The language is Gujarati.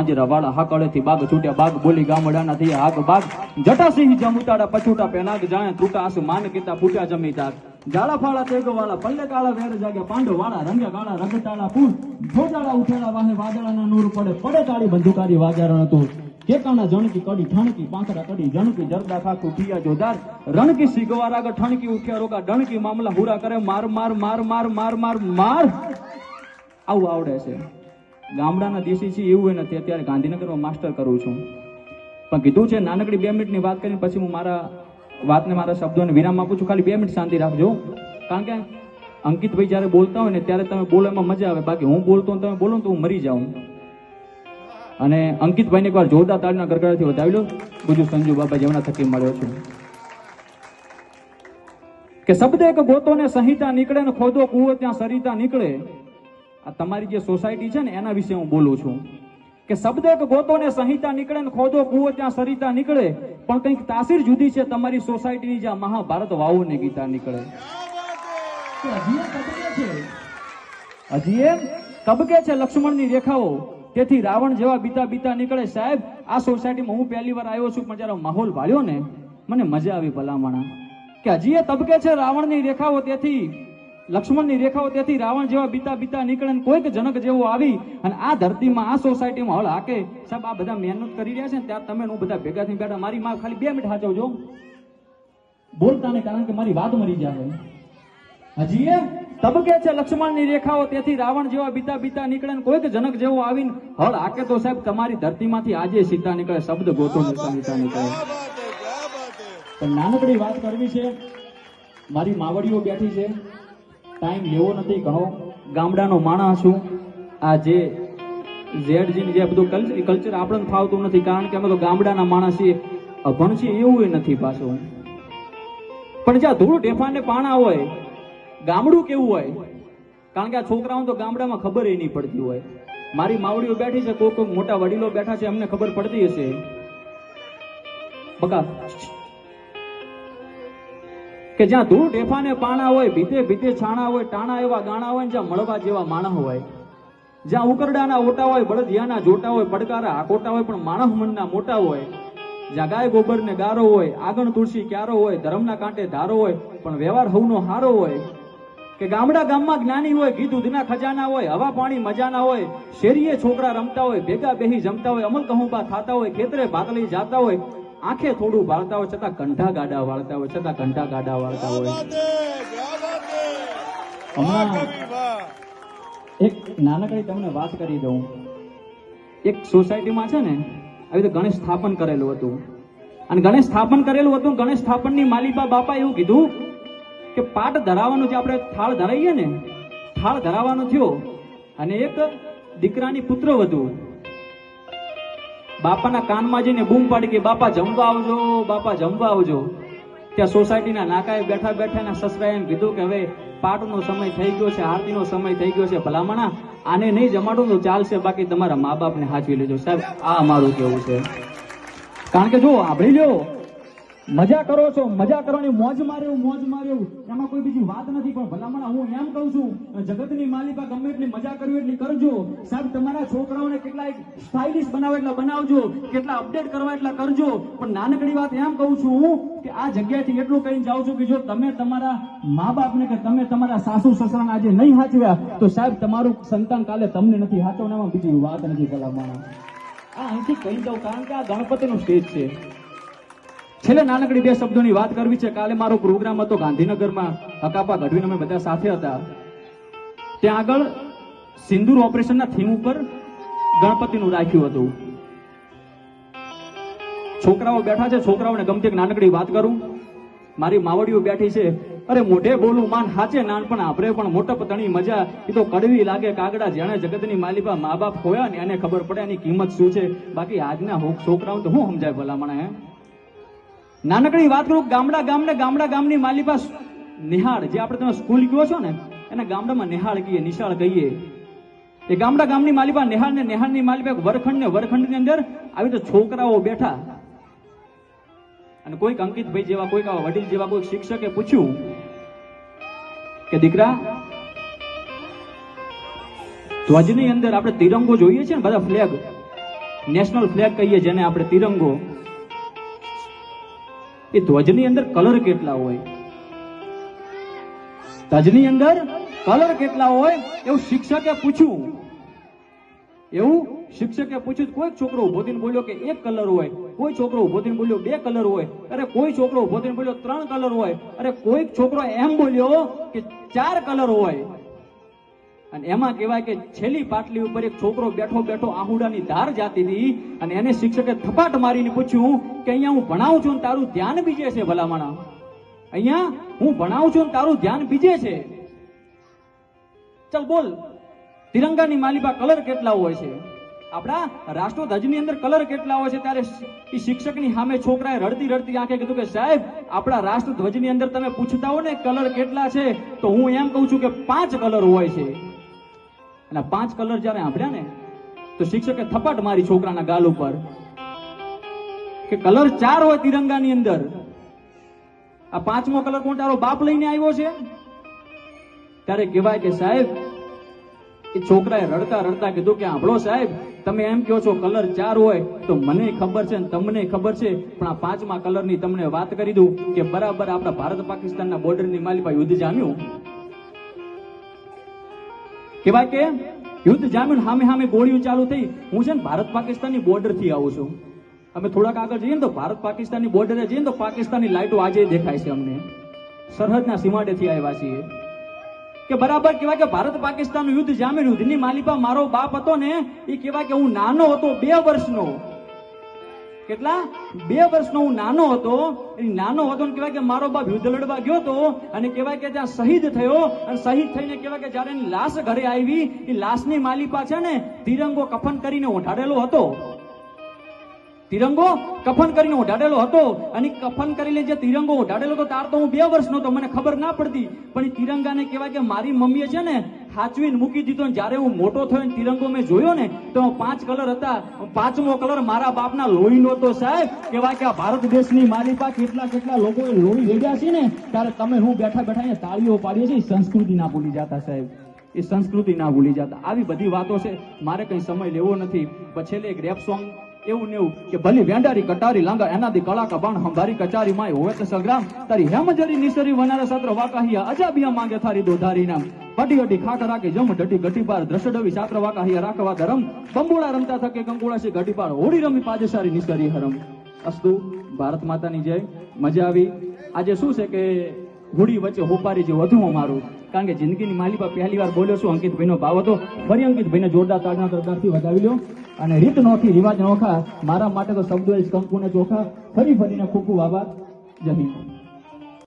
પિંજરાવાળા હાકળેથી બાગ છૂટ્યા બાગ બોલી ગામડાના થયા હાગ બાગ જટાસિંહ જમ ઉતાડા પછૂટા પેનાગ જાણે તૂટા આસુ માન કીતા ફૂટ્યા જમીદાર જાળા ફાળા તેગવાળા પલ્લે કાળા વેર જાગે પાંડો વાળા રંગ્યા કાળા રગટાળા ફૂલ ભોજાળા ઉઠેલા વાહે વાદળાના નૂર પડે પડે તાળી બંદૂકારી વાજારણ હતું કેકાણા જણકી કડી ઠણકી પાંખડા કડી જણકી જરદા ખાખું ઠિયા જોદાર રણકી સિગવા રાગ ઠણકી ઉઠ્યા રોગા ડણકી મામલા હુરા કરે માર માર માર માર માર માર માર આવું આવડે છે ગામડાના દેશી છે એવું નથી અત્યારે ગાંધીનગરમાં માસ્ટર કરું છું પણ કીધું છે નાનકડી 2 મિનિટની વાત કરીને પછી હું મારા વાતને મારા શબ્દોને વિરામ આપું છું ખાલી 2 મિનિટ શાંતિ રાખજો કારણ કે અંકિતભાઈ જ્યારે બોલતા હોય ને ત્યારે તમે બોલો એમાં મજા આવે બાકી હું બોલતો તમે બોલો તો હું મરી જાઉં અને અંકિતભાઈને એકવાર જોરદાર તાળીના ગરગડાથી વધાવી લો બીજું સંજુ બાબા જેમના થકી મળ્યો છું કે શબ્દ એક ગોતો ને સંહિતા નીકળે ને ખોદો કૂવો ત્યાં સરિતા નીકળે આ તમારી જે સોસાયટી છે ને એના વિશે હું બોલું છું કે શબ્દ એક ગોતો ને સંહિતા નીકળે ને ખોદો કૂવો ત્યાં સરિતા નીકળે પણ કંઈક તાસીર જુદી છે તમારી સોસાયટીની જ્યાં મહાભારત વાવો ને ગીતા નીકળે હજી એમ તબકે છે લક્ષ્મણની રેખાઓ તેથી રાવણ જેવા બીતા બીતા નીકળે સાહેબ આ સોસાયટીમાં હું પહેલી વાર આવ્યો છું પણ જયારે માહોલ ભાળ્યો ને મને મજા આવી ભલામણા કે હજી એ તબકે છે રાવણની રેખાઓ તેથી લક્ષ્મણની રેખાઓ તેથી રાવણ જેવા બીતા બીતા નીકળે કોઈક જનક જેવો આવી અને આ ધરતીમાં આ સોસાયટીમાં હળ હાકે સાહેબ આ બધા મહેનત કરી રહ્યા છે ને ત્યારે તમે હું બધા ભેગા થઈ બેઠા મારી માં ખાલી 2 મિનિટ હાચવજો બોલતા ને કારણ કે મારી વાત મરી જાય હજી એ તબકે છે લક્ષ્મણની રેખાઓ તેથી રાવણ જેવા બીતા બીતા નીકળે કોઈક જનક જેવો આવીને હળ હાકે તો સાહેબ તમારી ધરતીમાંથી આજે સીતા નીકળે શબ્દ ગોતો ને સીતા નીકળે પણ નાનકડી વાત કરવી છે મારી માવડીઓ બેઠી છે ટાઈમ લેવો નથી ઘણો ગામડાનો માણસ છું આ જે ઝેડજીની જે બધું કલ્ચર આપણને ફાવતું નથી કારણ કે અમે તો ગામડાના માણસ છીએ અભણ છીએ એવું નથી પાછું પણ જ્યાં ધૂળ ઢેફાને પાણા હોય ગામડું કેવું હોય કારણ કે આ છોકરાઓ તો ગામડામાં ખબર નહીં પડતી હોય મારી માવડીઓ બેઠી છે કોઈ મોટા વડીલો બેઠા છે અમને ખબર પડતી હશે બકા કે જ્યાં ધૂળ ઢેફાને પાણા હોય ભીતે ભીતે છાણા હોય ટાણા એવા ગાણા હોય જ્યાં મળવા જેવા માણસ હોય જ્યાં ઉકરડાના ઓટા હોય બળદિયાના જોટા હોય પડકારા આકોટા હોય પણ માણસ મનના મોટા હોય જ્યાં ગાય ગોબર ને ગારો હોય આગણ તુલસી ક્યારો હોય ધર્મના કાંટે ધારો હોય પણ વ્યવહાર હવનો હારો હોય કે ગામડા ગામમાં જ્ઞાની હોય ઘી દૂધના ખજાના હોય હવા પાણી મજાના હોય શેરીએ છોકરા રમતા હોય ભેગા બેહી જમતા હોય અમલ કહુંબા થાતા હોય ખેતરે ભાગલી જાતા હોય આંખે થોડું વાળતા હોય છતાં કંઠા ગાડા વાળતા હોય હમણાં એક નાનકડી તમને વાત કરી દઉં એક સોસાયટીમાં છે ને આવી રીતે ગણેશ સ્થાપન કરેલું હતું અને ગણેશ સ્થાપનની માલિકા બાપા એવું કીધું કે પાટ ધરાવવાનું જે આપણે થાળ ધરાઈએ ને થાળ ધરાવવાનો થયો અને એક દીકરાની પુત્ર વધુ બાપાના કાનમાં જઈને બૂમ પાડી કે બાપા જમવા આવજો ત્યાં સોસાયટીના નાકાએ બેઠા બેઠા ના સસરાએ કીધું કે હવે પાટનો સમય થઈ ગયો છે આરતીનો સમય થઈ ગયો છે ભલામણા આને નહીં જમાડું તો ચાલશે બાકી તમારા મા બાપને હાચવી લેજો સાહેબ આ અમારું કેવું છે કારણ કે જો આપણી લ્યો મજા કરો છો મજા કરવાની મોજ માર્યું એમાં કોઈ બીજી વાત નથી પણ ભલામણા હું એમ કહું છું જગતની માલિકા ગમે એટલી મજા કરવી એટલી કરજો સાહેબ તમારા છોકરાઓને કેટલા સ્ટાઇલિશ બનાવે એટલા બનાવજો કેટલા અપડેટ કરવા એટલા કરજો પણ નાનકડી વાત એમ કહું છું હું કે આ જગ્યાએથી એટલું કહીને જાઉં છું કે જો તમે તમારા મા બાપને કે તમે તમારા સાસુ સસરાને આજે નહીં હાચવ્યા તો સાહેબ તમારું સંતાન કાલે તમને નથી હાચવવામાં બીજી વાત નથી ભલામણા આ અહીંથી કહી દઉં કારણ કે આ ગણપતિનો સ્ટેજ છે છેલ્લે નાનકડી 2 શબ્દોની વાત કરવી છે કાલે મારો પ્રોગ્રામ હતો ગાંધીનગરમાં હકાપા ગઢવીને અમે બધા સાથે હતા ત્યાં આગળ સિંદૂર ઓપરેશનના થીમ ઉપર ગણપતિનું રાખ્યું હતું છોકરાઓ બેઠા છે છોકરાઓને ગમતી એક નાનકડી વાત કરું મારી માવડીઓ બેઠી છે અરે મોઢે બોલું માન હાચે નાનપણ આપણે પણ મોટપ તણી મજા એ તો કડવી લાગે કાગડા જેણે જગતની માલિકા મા બાપ ખોયા ને એને ખબર પડે એની કિંમત શું છે બાકી આજના છોકરાઓ તો હું સમજાય ભલામણા નાનકડી વાત કરું ગામડા ગામની માલિકા નિહાળ જે આપણે તમે સ્કૂલ ગયો છો ને એને ગામડામાં નિહાળ કહીએ નિશાળ કહીએ એ ગામની માલિકા નિહાળની માલિકા વર્ગખંડની અંદર આવી તો છોકરાઓ બેઠા અને કોઈક અંકિતભાઈ જેવા કોઈક વડીલ જેવા કોઈક શિક્ષકે પૂછ્યું કે દીકરા ધ્વજની અંદર આપણે તિરંગો જોઈએ છે ને બધા ફ્લેગ નેશનલ ફ્લેગ કહીએ જેને આપણે તિરંગો, એ ધ્વજની અંદર કલર કેટલા હોય, ધ્વજની અંદર કલર કેટલા હોય એવું શિક્ષકે પૂછ્યું. કોઈ છોકરો ઉભો થઈને બોલ્યો કે 1 કલર હોય, કોઈ છોકરો ઉભો થઈને બોલ્યો 2 કલર હોય, અરે કોઈ છોકરો ઉભો થઈને બોલ્યો 3 કલર હોય, અરે કોઈ છોકરો એમ બોલ્યો કે 4 કલર હોય. અને એમાં કહેવાય કે છેલ્લી પાટલી ઉપર એક છોકરો બેઠો બેઠો આહુડાની ધાર જાતી હતી અને એને શિક્ષકે થપાટ મારીને પૂછ્યું કે અહીંયા હું ભણાવું છું ને તારું ધ્યાન બીજે છે ભલામણા, અહીંયા હું ભણાવું છું ને તારું ધ્યાન બીજે છે. ચાલ બોલ, તિરંગાની માલિપા કલર કેટલા હોય છે, આપણા રાષ્ટ્રધ્વજની અંદર કલર કેટલા હોય છે? ત્યારે એ શિક્ષકની સામે છોકરાએ રડતી રડતી આંખે કીધું કે સાહેબ, આપણા રાષ્ટ્રધ્વજની અંદર તમે પૂછતા હો ને કલર કેટલા છે, તો હું એમ કહું છું કે 5 કલર હોય છે. અને 5 કલર જયારે સાંભળ્યા ને તો શિક્ષકે થપાટ મારી છોકરાના ગાલ ઉપર કે કલર 4 હોય તિરંગાની અંદર, આ 5મો કલર કોણ તારો બાપ લઈને આવ્યો છે? ત્યારે કહેવાય કે સાહેબ, એ છોકરાએ રડતા રડતા કીધું કે સાંભળો સાહેબ, તમે એમ કહો છો કલર 4 હોય તો મને ખબર છે ને તમને ખબર છે, પણ આ 5મા કલરની તમને વાત કરી દઉં કે બરાબર આપણા ભારત પાકિસ્તાનના બોર્ડરની માલિપા યુદ્ધ જામ્યું. કહેવાય કે યુદ્ધ જામ્યું, સામે સામે ગોળીઓ ચાલુ થઈ. હું છે ને ભારત પાકિસ્તાનની બોર્ડર થી આવું છું. અમે થોડાક આગળ જઈએ ને તો ભારત પાકિસ્તાનની બોર્ડરે જઈએ ને તો પાકિસ્તાની લાઈટો આજે દેખાય છે અમને, સરહદના સીમાડેથી આવ્યા છીએ. કે બરાબર કહેવાય કે ભારત પાકિસ્તાનનું યુદ્ધ જામ્યું, યુદ્ધની માલિપા મારો બાપ હતો ને એ કહેવાય કે હું નાનો હતો, 2 વર્ષનો. કેટલા? 2 વર્ષનો હું નાનો હતો. નાનો હતો ને કહેવાય કે મારો બાપ યુદ્ધ લડવા ગયો હતો અને કહેવાય કે ત્યાં શહીદ થયો. અને શહીદ થઈને કહેવાય કે જયારે એની લાશ ઘરે આવી, એ લાશની માલિપા છે ને તિરંગો કફન કરીને ઓઢાડેલો હતો. તિરંગો કફન કરીને ઓઢાડેલો હતો. અને કફન કરીને જે તિરંગો ઓઢાડેલો હતો તાર તો હું 2 વર્ષનો હતો, મને ખબર ના પડતી. પણ એ તિરંગાને કહેવાય કે મારી મમ્મીએ છે ને હાચવીને મૂકી દીધો. જયારે હું મોટો થયો ને તિરંગો મેં જોયો ને તો 5 કલર હતા. 5મો કલર મારા બાપના લોહીનો હતો. સાહેબ, કહેવાય કે આ ભારત દેશની માલિપા કેટલા લોકોએ લોહી રેડ્યા છે ને, ત્યારે તમે હું બેઠા બેઠા તાળીઓ પાડીએ છીએ. સંસ્કૃતિ ના ભૂલી જતા સાહેબ, એ સંસ્કૃતિ ના ભૂલી જતા. આવી બધી વાતો છે, મારે કઈ સમય લેવો નથી. પછી એક રેપ સોંગ એવું ને એવું કે ભલી વેંડારી કટારી લાંગા એનાથી કળા કબાણ હંભારી કચારી માય હોવે તો સંગ્રામ તારી હેમજરી નિસરી વનારા સત્ર વાકાહિયા અજાબિયા માંગે થારી દોધારી નામ પટી અટી ખાખ રાખે જમ ઢટી ગટી પાર દ્રષડવી સાત્ર વાકાહિયા રાખવા ધરમ બંબુડા રમતા થકે કંકુડા છે ગટી પાર હોડી રમી પાદેશારી નિસરી હરમ. અસ્તુ, ભારત માતાની જય. મજા આવી. આજે શું છે કે હોડી વચ્ચે હોપારી જે વધુ મારું, કારણ કે જિંદગીની માલિપા પહેલી વાર બોલ્યો છું. અંકિતભાઈનો ભાવ હતો. ફરી અંકિતભાઈને જોરદાર તાળીના ગણગણથી વધાવી લો. અને રીત નોખી, રિવાજ નોખા, મારા માટે તો શબ્દો જ કંકુને ચોખા. ફરીને ખૂબ ખૂબ આભાર. જય હિન્દ.